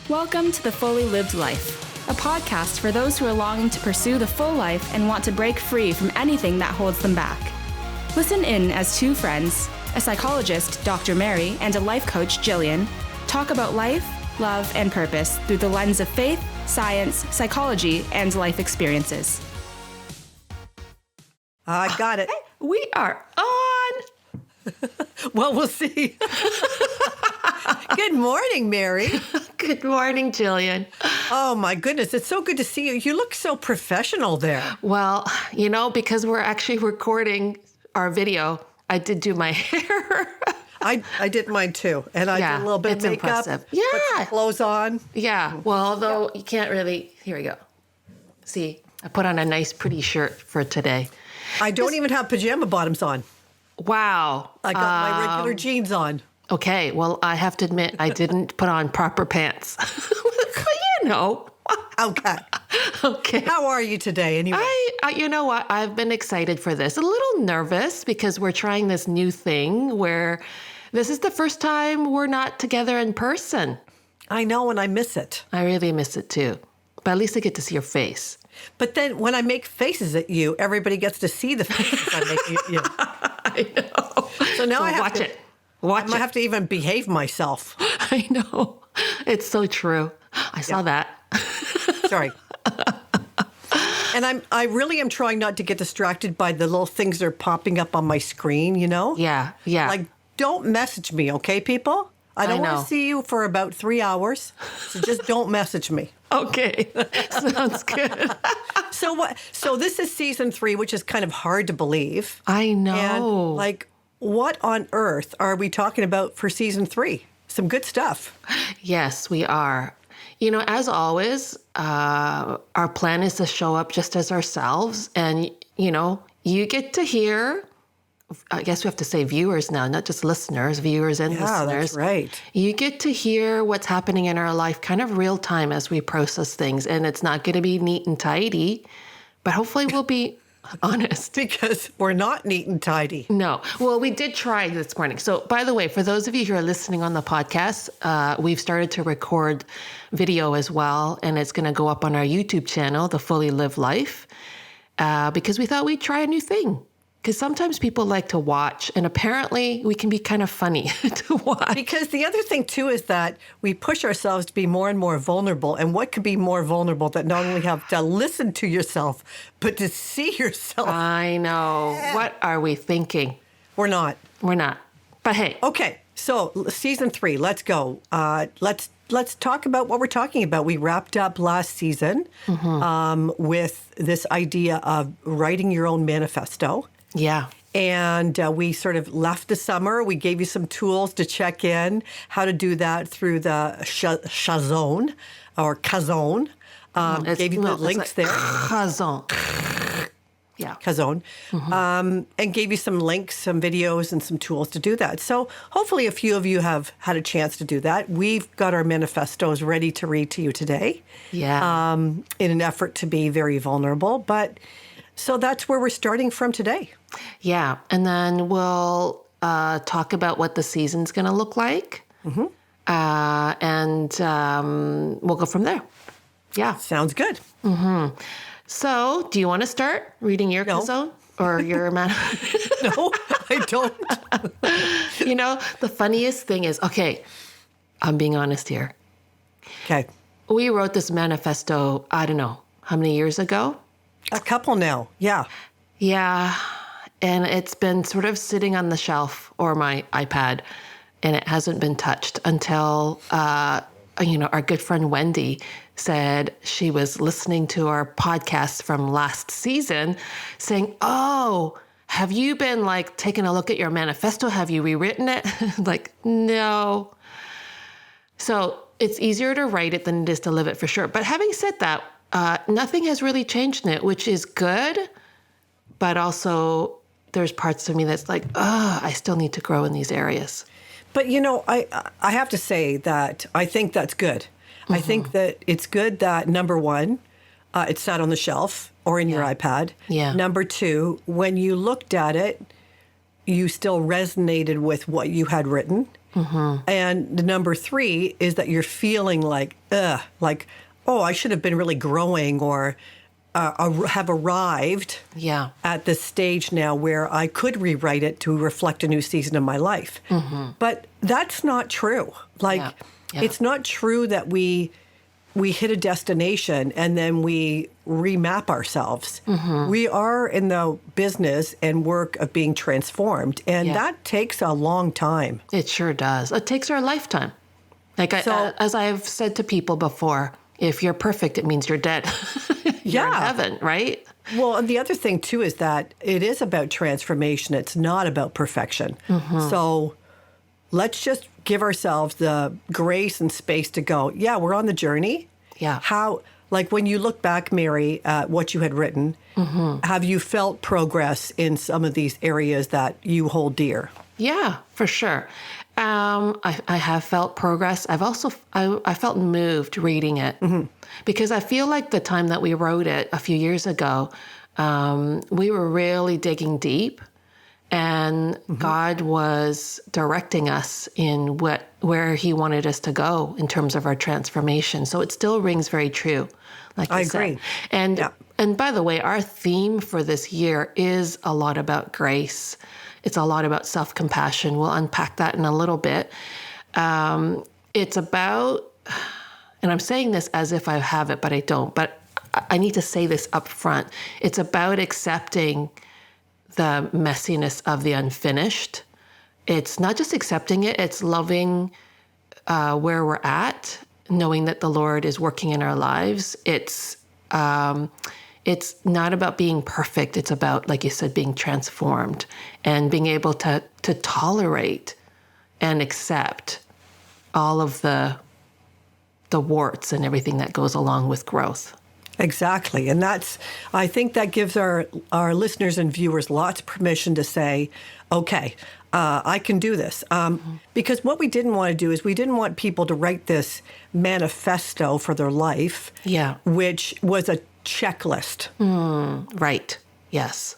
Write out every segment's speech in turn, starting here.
Welcome to The Fully Lived Life, a podcast for those who are longing to pursue the full life and want to break free from anything that holds them back. Listen in as two friends, a psychologist, Dr. Mary, and a life coach, Gillian, talk about life, love, and purpose through the lens of faith, science, psychology, and life experiences. I got it. We are on. Well, we'll see. Good morning, Mary. Good morning, Gillian. Oh, my goodness. It's so good to see you. You look so professional there. Well, because we're actually recording our video, I did do my hair. I did mine too. And I did a little bit of makeup. Impressive. Put some clothes on. Yeah. Well, although you can't really. Here we go. See, I put on a nice, pretty shirt for today. I don't even have pajama bottoms on. Wow. I got my regular jeans on. Okay. Well, I have to admit, I didn't put on proper pants. Okay. Okay. How are you today anyway? You know what? I've been excited for this. A little nervous because we're trying this new thing where this is the first time we're not together in person. I know, and I miss it. I really miss it too. But at least I get to see your face. But then when I make faces at you, everybody gets to see the faces I'm making at you. I know. So now I have watch to, it. Watch I have to even behave myself. I know. It's so true. I saw that. Sorry. And I really am trying not to get distracted by the little things that are popping up on my screen, Yeah. Like, don't message me, okay, people? I don't want to see you for about 3 hours, so just don't message me. Okay. Sounds good. So this is season 3, which is kind of hard to believe. I know. And, what on earth are we talking about for season 3? Some good stuff. Yes, we are. As always, our plan is to show up just as ourselves. And, you get to hear, I guess we have to say viewers now, not just listeners, viewers and listeners. Yeah, that's right. You get to hear what's happening in our life kind of real time as we process things. And it's not going to be neat and tidy, but hopefully we'll be honest. Because we're not neat and tidy. No. Well, we did try this morning. So, by the way, for those of you who are listening on the podcast, we've started to record video as well, and it's going to go up on our YouTube channel, The Fully Lived Life, because we thought we'd try a new thing. Because sometimes people like to watch, and apparently we can be kind of funny to watch. Because the other thing, too, is that we push ourselves to be more and more vulnerable. And what could be more vulnerable than not only have to listen to yourself, but to see yourself? I know. Yeah. What are we thinking? We're not. We're not. But hey. Okay, so season 3, let's go. Let's talk about what we're talking about. We wrapped up last season with this idea of writing your own manifesto. Yeah. And we sort of left the summer. We gave you some tools to check in, how to do that through the Shazone or Kazone. Gave you the links there. Kazone. Yeah. Kazone. And gave you some links, some videos, and some tools to do that. So hopefully a few of you have had a chance to do that. We've got our manifestos ready to read to you today. Yeah. In an effort to be very vulnerable. But so that's where we're starting from today. Yeah. And then we'll talk about what the season's going to look like. And we'll go from there. Yeah. Sounds good. So do you want to start reading your Kazone or your man? No, I don't. The funniest thing is, okay, I'm being honest here. Okay. We wrote this manifesto, I don't know, how many years ago? A couple now. Yeah. Yeah. And it's been sort of sitting on the shelf or my iPad, and it hasn't been touched until, our good friend Wendy said she was listening to our podcast from last season saying, oh, have you been taking a look at your manifesto? Have you rewritten it? No. So it's easier to write it than it is to live it for sure. But having said that, nothing has really changed in it, which is good. But also there's parts of me that's I still need to grow in these areas. But, I have to say that I think that's good. I think that it's good that, number one, it sat on the shelf or in your iPad. Yeah. Number 2, when you looked at it, you still resonated with what you had written. And the number 3 is that you're feeling like, oh, I should have been really growing or have arrived at this stage now where I could rewrite it to reflect a new season of my life. But that's not true. It's not true that we hit a destination and then we remap ourselves. We are in the business and work of being transformed, and that takes a long time. It sure does. It takes our lifetime. As I've said to people before, if you're perfect, it means you're dead. You're in heaven, right? Well, and the other thing, too, is that it is about transformation. It's not about perfection. So let's just give ourselves the grace and space to go, we're on the journey. How, when you look back, Mary, at what you had written, have you felt progress in some of these areas that you hold dear? Yeah, for sure. I have felt progress. I've also, I felt moved reading it because I feel like the time that we wrote it a few years ago, we were really digging deep, and God was directing us in where He wanted us to go in terms of our transformation. So it still rings very true, like I agree. Said. And by the way, our theme for this year is a lot about grace. It's a lot about self-compassion. We'll unpack that in a little bit. It's about, and I'm saying this as if I have it, but I don't, but I need to say this up front. It's about accepting the messiness of the unfinished. It's not just accepting it, it's loving where we're at, knowing that the Lord is working in our lives. It's not about being perfect. It's about, like you said, being transformed and being able to tolerate and accept all of the warts and everything that goes along with growth. Exactly. And I think that gives our listeners and viewers lots of permission to say, okay, I can do this. Because what we didn't want to do is we didn't want people to write this manifesto for their life, which was a checklist. Right. Yes.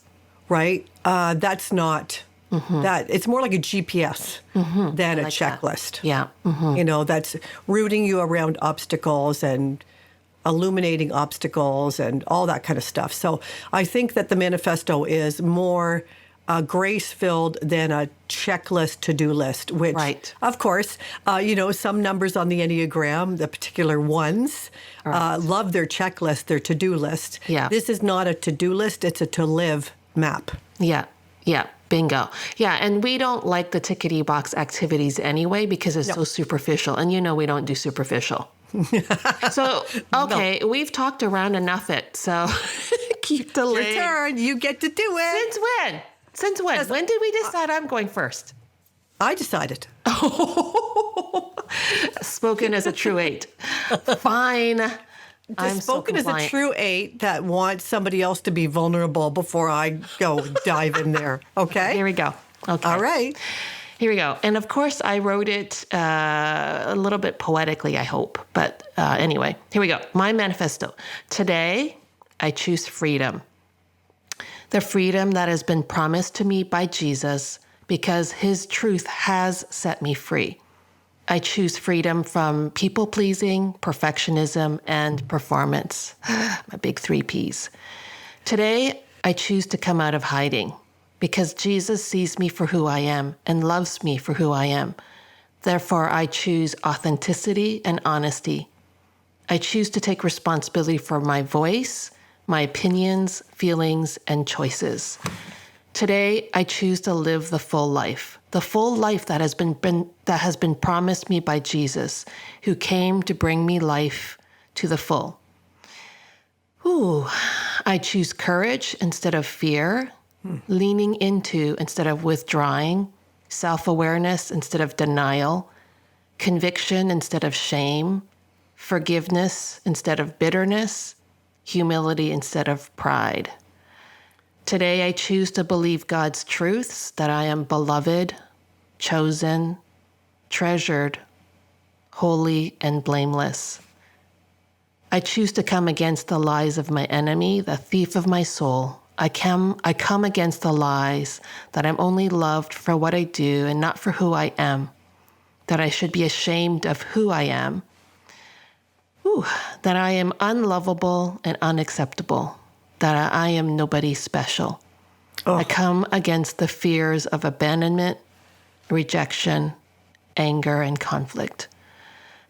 Right? That's not that. It's more like a GPS than a checklist. That. Yeah. You know, that's rooting you around obstacles and illuminating obstacles and all that kind of stuff. So I think that the manifesto is more grace-filled than a checklist to-do list, which, of course, some numbers on the Enneagram, the particular ones, love their checklist, their to-do list. Yeah. This is not a to-do list, it's a to-live map. Yeah. Bingo. Yeah, and we don't like the tickety box activities anyway because it's so superficial. And we don't do superficial. So, okay, we've talked around enough so keep delaying. Your turn. You get to do it. Since when? When did we decide I'm going first? I decided. Spoken as a true 8. Fine. I'm spoken as a true 8 that wants somebody else to be vulnerable before I go dive in there. Okay? Here we go. Okay. All right. Here we go. And of course, I wrote it a little bit poetically, I hope. But anyway, here we go. My manifesto. Today, I choose freedom. The freedom that has been promised to me by Jesus because His truth has set me free. I choose freedom from people-pleasing, perfectionism, and performance. My big 3 Ps. Today, I choose to come out of hiding because Jesus sees me for who I am and loves me for who I am. Therefore, I choose authenticity and honesty. I choose to take responsibility for my voice, my opinions, feelings, and choices. Today, I choose to live the full life that has been promised me by Jesus, who came to bring me life to the full. I choose courage instead of fear, leaning into instead of withdrawing, self-awareness instead of denial, conviction instead of shame, forgiveness instead of bitterness, humility instead of pride. Today, I choose to believe God's truths that I am beloved, chosen, treasured, holy, and blameless. I choose to come against the lies of my enemy, the thief of my soul. I come against the lies that I'm only loved for what I do and not for who I am. that I should be ashamed of who I am, that I am unlovable and unacceptable, that I am nobody special. Oh. I come against the fears of abandonment, rejection, anger, and conflict.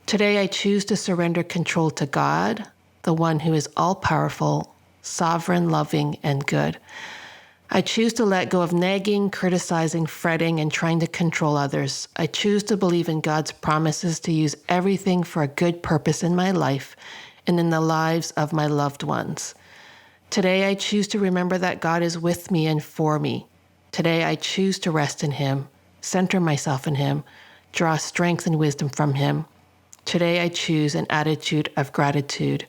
Today, I choose to surrender control to God, the one who is all-powerful, sovereign, loving, and good. I choose to let go of nagging, criticizing, fretting, and trying to control others. I choose to believe in God's promises to use everything for a good purpose in my life and in the lives of my loved ones. Today, I choose to remember that God is with me and for me. Today, I choose to rest in Him, center myself in Him, draw strength and wisdom from Him. Today, I choose an attitude of gratitude.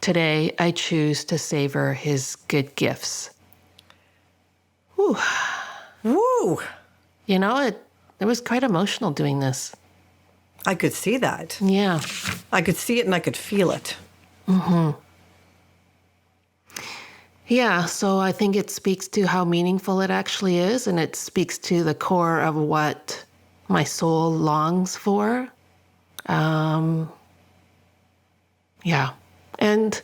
Today, I choose to savor His good gifts. Woo. Woo. You know, it was quite emotional doing this. I could see that. Yeah. I could see it and I could feel it. Mm-hmm. Yeah, so I think it speaks to how meaningful it actually is, and it speaks to the core of what my soul longs for. Yeah. And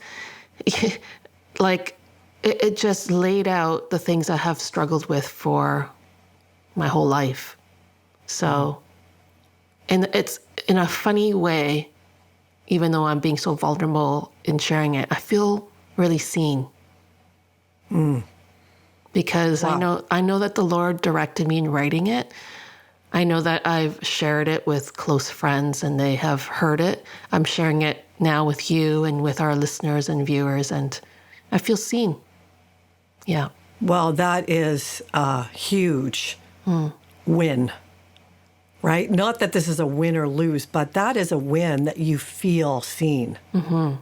like, it just laid out the things I have struggled with for my whole life. So, and it's in a funny way, even though I'm being so vulnerable in sharing it, I feel really seen. Because wow. I know that the Lord directed me in writing it. I know that I've shared it with close friends and they have heard it. I'm sharing it now with you and with our listeners and viewers, and I feel seen. Yeah. Well, that is a huge win, right? Not that this is a win or lose, but that is a win that you feel seen. Mm-hmm.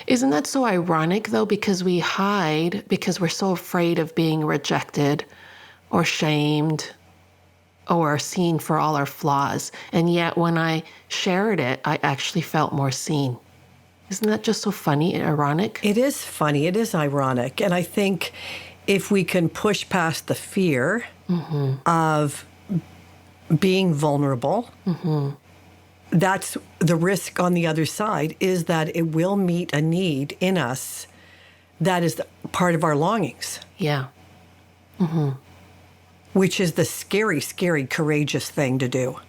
Isn't that so ironic, though? Because we hide because we're so afraid of being rejected or shamed or seen for all our flaws. And yet when I shared it, I actually felt more seen. Isn't that just so funny and ironic? It is funny. It is ironic. And I think if we can push past the fear of being vulnerable, that's the risk on the other side, is that it will meet a need in us that is part of our longings. Yeah. Which is the scary, scary, courageous thing to do.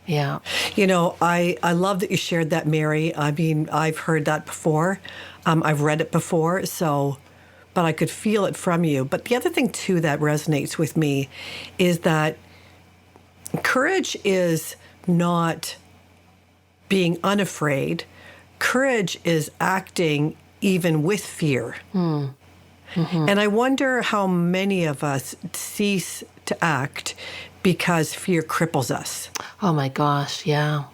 Yeah. You know, I love that you shared that, Mary. I mean, I've heard that before. I've read it before, but I could feel it from you. But the other thing, too, that resonates with me is that courage is not being unafraid. Courage is acting even with fear. And I wonder how many of us cease to act because fear cripples us. Oh my gosh, yeah.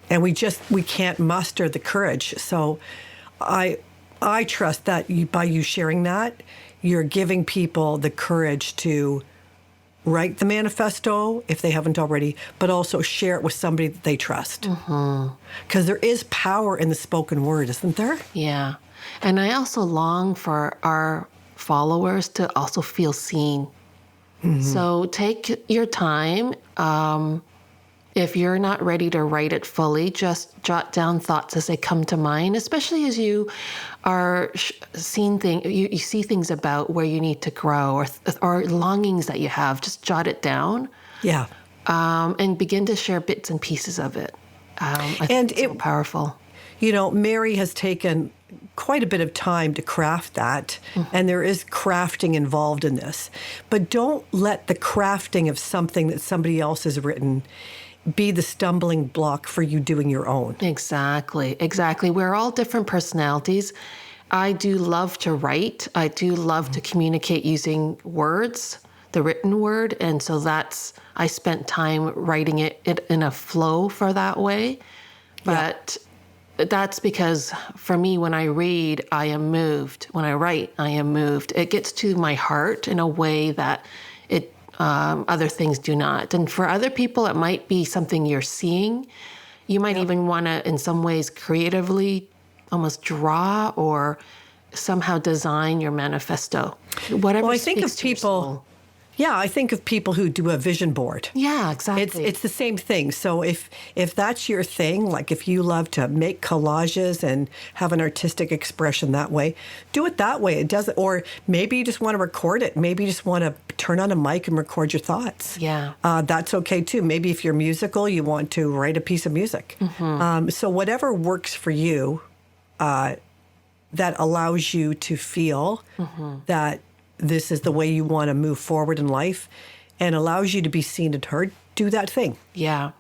And we can't muster the courage. So I trust that by you sharing that, you're giving people the courage to write the manifesto if they haven't already, but also share it with somebody that they trust. Because there is power in the spoken word, isn't there? Yeah. And I also long for our followers to also feel seen. So take your time. If you're not ready to write it fully, just jot down thoughts as they come to mind, especially as you are seeing things, you see things about where you need to grow or longings that you have. Just jot it down. Yeah. And begin to share bits and pieces of it. I think it's so powerful. You know, Mary has taken quite a bit of time to craft that, and there is crafting involved in this. But don't let the crafting of something that somebody else has written be the stumbling block for you doing your own. Exactly. We're all different personalities. I do love to write. I do love to communicate using words, the written word. And so I spent time writing it in a flow for that way. But that's because for me, when I read, I am moved. When I write, I am moved. It gets to my heart in a way that other things do not. And for other people, it might be something you're seeing. You might even want to, in some ways, creatively almost draw or somehow design your manifesto. Whatever. Well, I think of people. Yeah, I think of people who do a vision board. Yeah, exactly. It's the same thing. So if that's your thing, like if you love to make collages and have an artistic expression that way, do it that way. It doesn't, or maybe you just want to record it. Maybe you just want to turn on a mic and record your thoughts. Yeah. That's okay too. Maybe if you're musical, you want to write a piece of music. So whatever works for you, that allows you to feel that this is the way you want to move forward in life and allows you to be seen and heard, do that thing. Yeah.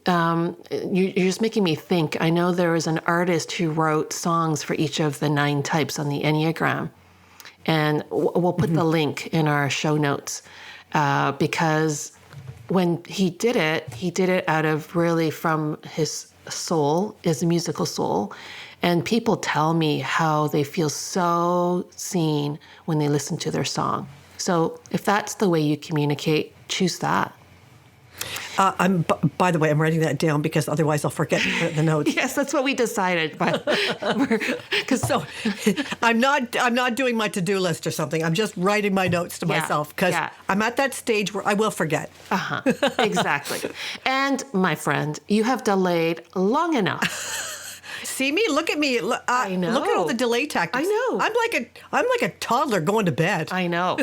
You're just making me think. I know there was an artist who wrote songs for each of the 9 types on the Enneagram. And we'll put the link in our show notes because when he did it out of really from his soul, his musical soul. And people tell me how they feel so seen when they listen to their song. So if that's the way you communicate, choose that. By the way, I'm writing that down because otherwise I'll forget to put it in the notes. Yes, that's what we decided. But so I'm not doing my to-do list or something. I'm just writing my notes to myself because I'm at that stage where I will forget. Exactly. And my friend, you have delayed long enough. See me? Look at me. I know. Look at all the delay tactics. I know. I'm like a toddler going to bed. I know.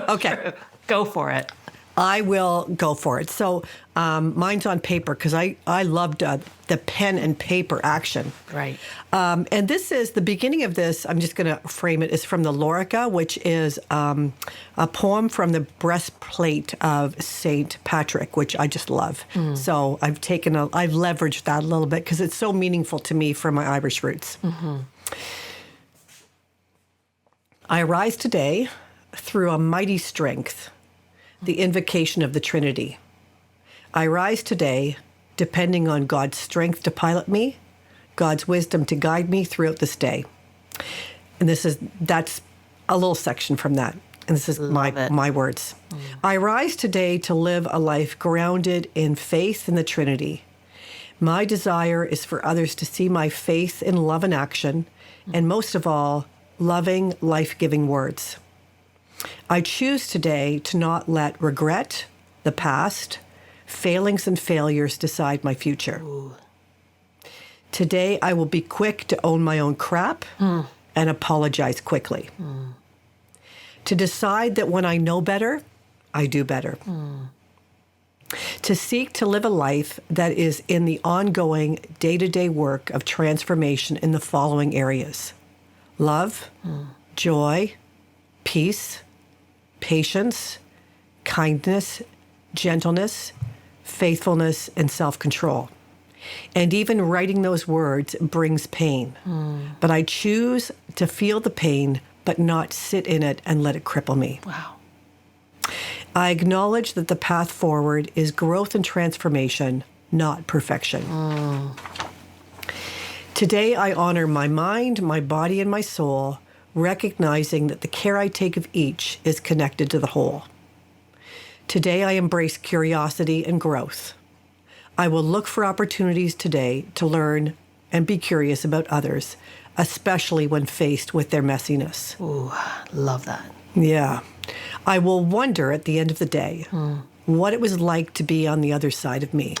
Okay. True. Go for it. I will go for it. So mine's on paper because I loved the pen and paper action. Right. And this is the beginning of this. I'm just going to frame it. Is from the Lorica, which is a poem from the breastplate of Saint Patrick, which I just love. So I've leveraged that a little bit because it's so meaningful to me from my Irish roots. I arise today through a mighty strength, the invocation of the Trinity. I rise today depending on God's strength to pilot me, God's wisdom to guide me throughout this day. And that's a little section from that. And this is my words. I rise today to live a life grounded in faith in the Trinity. My desire is for others to see my faith in love and action, and most of all, loving, life-giving words. I choose today to not let regret, the past, failings and failures decide my future. Today, I will be quick to own my own crap and apologize quickly. To decide that when I know better, I do better. To seek to live a life that is in the ongoing day-to-day work of transformation in the following areas: love, joy, peace, patience, kindness, gentleness, faithfulness, and self-control. And even writing those words brings pain. But I choose to feel the pain, but not sit in it and let it cripple me. Wow. I acknowledge that the path forward is growth and transformation, not perfection. Today, I honor my mind, my body, and my soul, recognizing that the care I take of each is connected to the whole. Today, I embrace curiosity and growth. I will look for opportunities today to learn and be curious about others, especially when faced with their messiness. Ooh, love that. Yeah. I will wonder at the end of the day what it was like to be on the other side of me.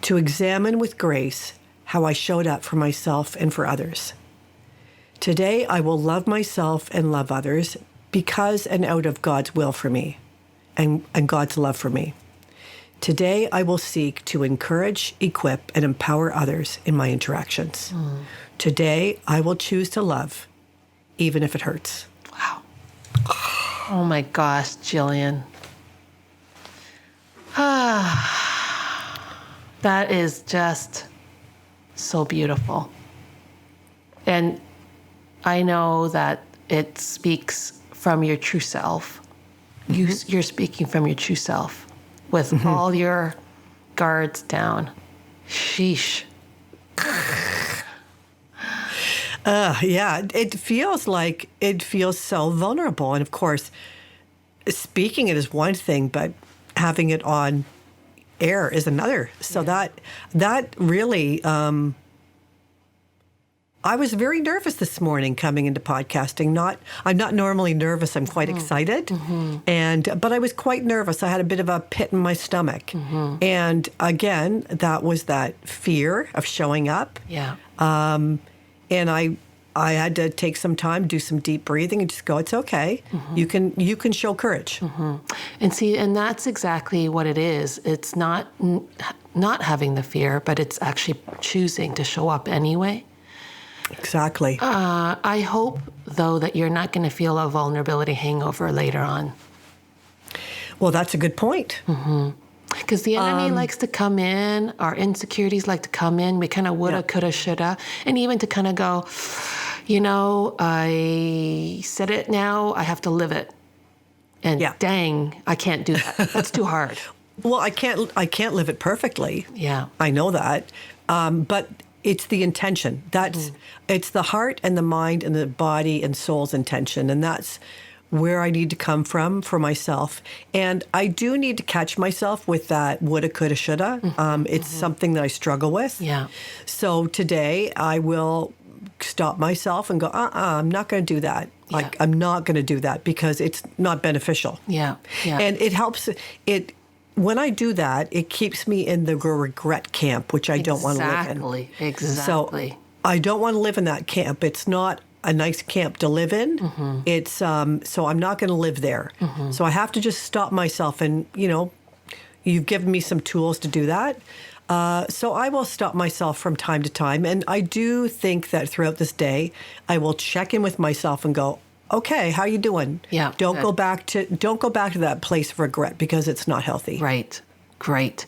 To examine with grace how I showed up for myself and for others. Today, I will love myself and love others because and out of God's will for me and God's love for me. Today, I will seek to encourage, equip, and empower others in my interactions. Today, I will choose to love, even if it hurts. Wow. Oh my gosh, Gillian. That is just so beautiful. And I know that it speaks from your true self. You're speaking from your true self with all your guards down. Sheesh. Yeah, it feels so vulnerable. And of course, speaking it is one thing, but having it on air is another. So that really, I was very nervous this morning coming into podcasting. I'm not normally nervous. I'm quite excited, but I was quite nervous. I had a bit of a pit in my stomach, and again, that was that fear of showing up. Yeah. And I had to take some time, do some deep breathing, and just go, it's okay. You can show courage. And that's exactly what it is. It's not having the fear, but it's actually choosing to show up anyway. Exactly. I hope, though, that you're not going to feel a vulnerability hangover later on. Well, that's a good point. Because the enemy likes to come in, our insecurities like to come in. We kind of woulda, coulda, shoulda. And even to kind of go, I said it now, I have to live it. And dang, I can't do that. That's too hard. Well, I can't live it perfectly. Yeah. I know that. But it's the intention. It's the heart and the mind and the body and soul's intention. And that's where I need to come from for myself. And I do need to catch myself with that woulda, coulda, shoulda. It's something that I struggle with. Yeah. So today I will stop myself and go, I'm not going to do that. Like, I'm not going to do that because it's not beneficial. Yeah. And it helps. When I do that, it keeps me in the regret camp, which I don't want to live in. Exactly. So I don't want to live in that camp. It's not a nice camp to live in. It's so I'm not going to live there. So I have to just stop myself, and you've given me some tools to do that. So I will stop myself from time to time, and I do think that throughout this day, I will check in with myself and go, okay, how you doing? Yeah. Don't go back to that place of regret because it's not healthy. Right. Great.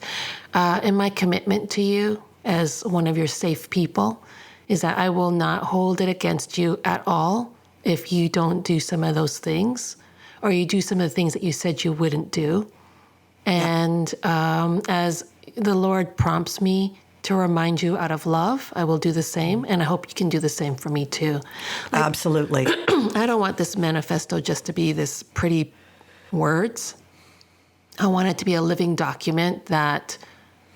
And my commitment to you as one of your safe people is that I will not hold it against you at all if you don't do some of those things, or you do some of the things that you said you wouldn't do. And as the Lord prompts me to remind you out of love, I will do the same. And I hope you can do the same for me too. Absolutely. I don't want this manifesto just to be this pretty words. I want it to be a living document that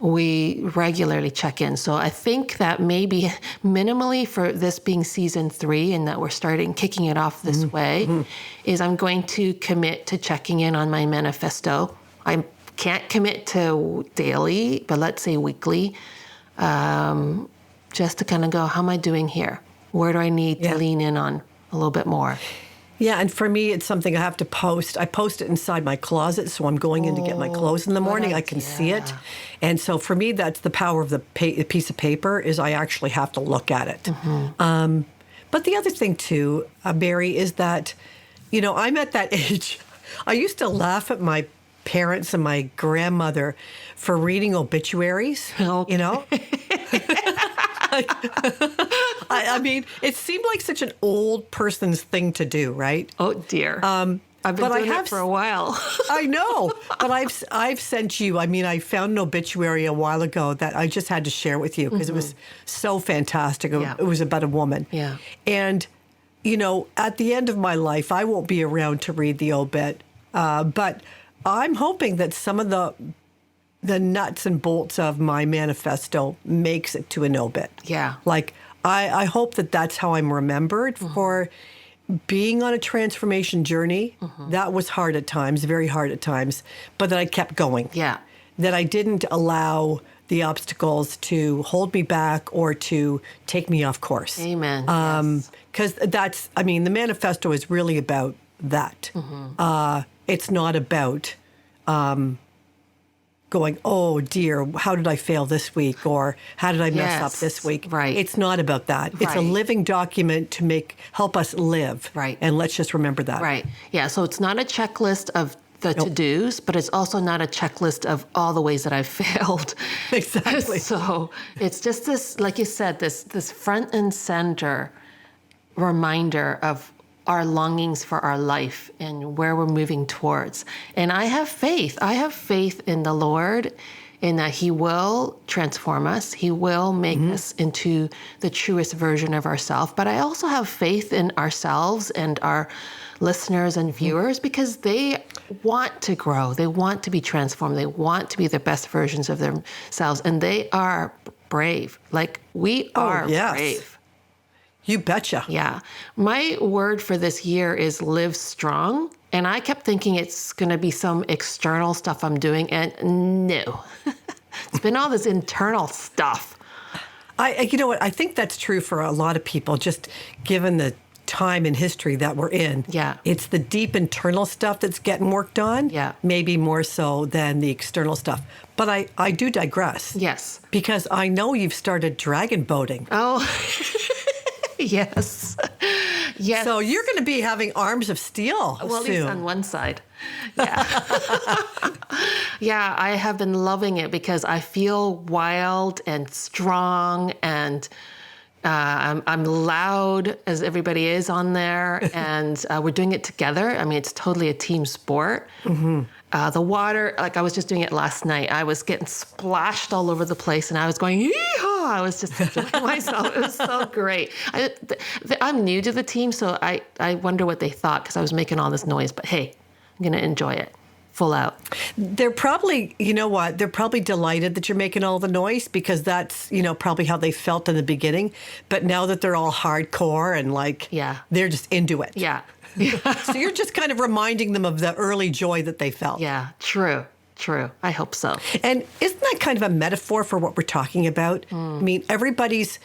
we regularly check in. So I think that maybe minimally for this being season 3 and that we're kicking it off this way, is I'm going to commit to checking in on my manifesto. I can't commit to daily, but let's say weekly, just to kind of go, how am I doing here? Where do I need to lean in on a little bit more? Yeah, and for me, it's something I have to post. I post it inside my closet, so I'm going in to get my clothes in the morning. I can see it. And so for me, that's the power of the piece of paper, is I actually have to look at it. But the other thing, too, Barry, is that, I'm at that age. I used to laugh at my parents and my grandmother for reading obituaries, I mean, it seemed like such an old person's thing to do, right? Oh, dear. I've been doing it for a while. I know, but I've sent you. I mean, I found an obituary a while ago that I just had to share with you because it was so fantastic. It was about a woman. Yeah. And, at the end of my life, I won't be around to read the obit, but I'm hoping that some of the nuts and bolts of my manifesto makes it to an obit. Yeah. Like, I hope that that's how I'm remembered for being on a transformation journey. That was hard at times, very hard at times, but that I kept going. Yeah. That I didn't allow the obstacles to hold me back or to take me off course. Amen. Because the manifesto is really about that. It's not about going, oh dear, how did I fail this week? Or how did I mess up this week? Right. It's not about that. It's a living document to help us live. Right. And let's just remember that. Right. Yeah. So it's not a checklist of the to-dos, but it's also not a checklist of all the ways that I've failed. Exactly. So it's just this, like you said, this front and center reminder of our longings for our life and where we're moving towards. And I have faith. I have faith in the Lord, in that He will transform us. He will make us into the truest version of ourselves. But I also have faith in ourselves and our listeners and viewers, because they want to grow. They want to be transformed. They want to be the best versions of themselves. And they are brave. Like, we are brave. You betcha. Yeah. My word for this year is live strong. And I kept thinking it's going to be some external stuff I'm doing. And no, it's been all this internal stuff. You know what? I think that's true for a lot of people, just given the time in history that we're in. Yeah. It's the deep internal stuff that's getting worked on. Yeah. Maybe more so than the external stuff. But I do digress. Yes. Because I know you've started dragon boating. Oh, yes. Yes. So you're going to be having arms of steel Well, at soon. least on one side. Yeah. Yeah, I have been loving it because I feel wild and strong, and I'm loud as everybody is on there, and we're doing it together. I mean, it's totally a team sport. Mm-hmm. The water, like I was just doing it last night. I was getting splashed all over the place, and I was going, yeehaw! I was just enjoying myself. It was so great. I'm new to the team, so I wonder what they thought because I was making all this noise. But hey, I'm going to enjoy it full out. They're probably, you know what, they're probably delighted that you're making all the noise because that's, probably how they felt in the beginning. But now that they're all hardcore and they're just into it. Yeah. So you're just kind of reminding them of the early joy that they felt. Yeah, true. I hope so. And isn't that kind of a metaphor for what we're talking about? I mean, everybody's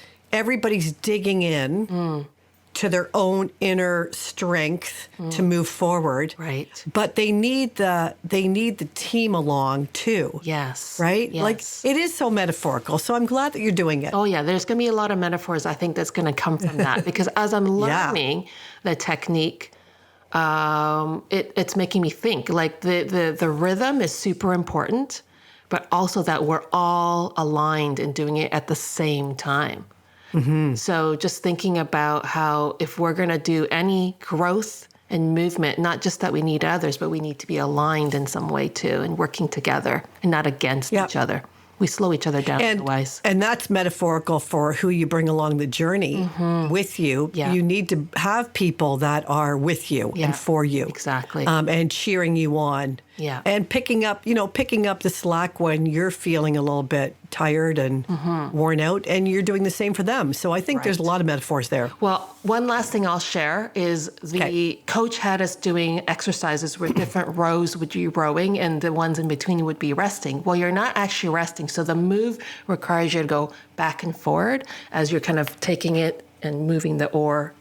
digging in to their own inner strength to move forward. Right. But they need the team along too. Yes. Right? Yes. Like it is so metaphorical. So I'm glad that you're doing it. Oh yeah, there's going to be a lot of metaphors I think that's going to come from that because as I'm learning the technique, it's making me think. Like the rhythm is super important, but also that we're all aligned and doing it at the same time. Mm-hmm. So just thinking about how if we're going to do any growth and movement, not just that we need others, but we need to be aligned in some way too and working together and not against each other. We slow each other down otherwise. And that's metaphorical for who you bring along the journey with you. Yeah. You need to have people that are with you and for you. Exactly. And cheering you on. Yeah. And picking up the slack when you're feeling a little bit tired and worn out, and you're doing the same for them. So I think there's a lot of metaphors there. Well, one last thing I'll share is the coach had us doing exercises where different rows would be rowing and the ones in between would be resting. Well, you're not actually resting. So the move requires you to go back and forward as you're kind of taking it and moving the oar.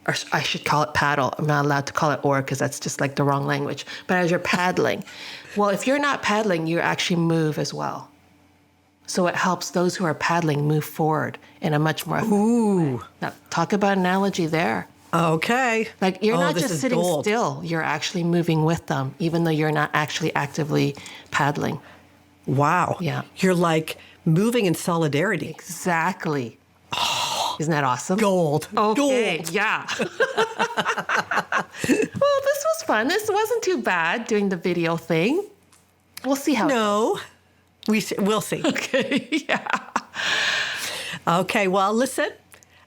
Or I should call it paddle. I'm not allowed to call it oar because that's just like the wrong language. But as you're paddling, well, if you're not paddling, you actually move as well. So it helps those who are paddling move forward in a much more effective way. Now, talk about analogy there. Okay. Like you're not just sitting still. You're actually moving with them, even though you're not actually actively paddling. Wow. Yeah. You're like moving in solidarity. Exactly. Isn't that awesome? Gold. Okay, Gold. yeah. Well, this was fun. This wasn't too bad doing the video thing. We'll see how. No, we'll see. Okay, yeah. Okay, well, listen,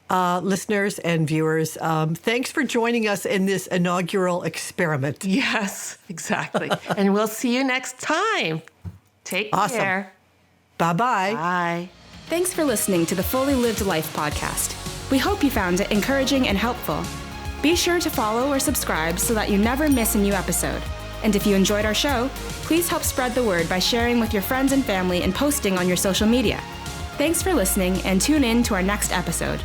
listeners and viewers, thanks for joining us in this inaugural experiment. Yes, exactly. And we'll see you next time. Take care. Bye-bye. Bye. Thanks for listening to the Fully Lived Life podcast. We hope you found it encouraging and helpful. Be sure to follow or subscribe so that you never miss a new episode. And if you enjoyed our show, please help spread the word by sharing with your friends and family and posting on your social media. Thanks for listening, and tune in to our next episode.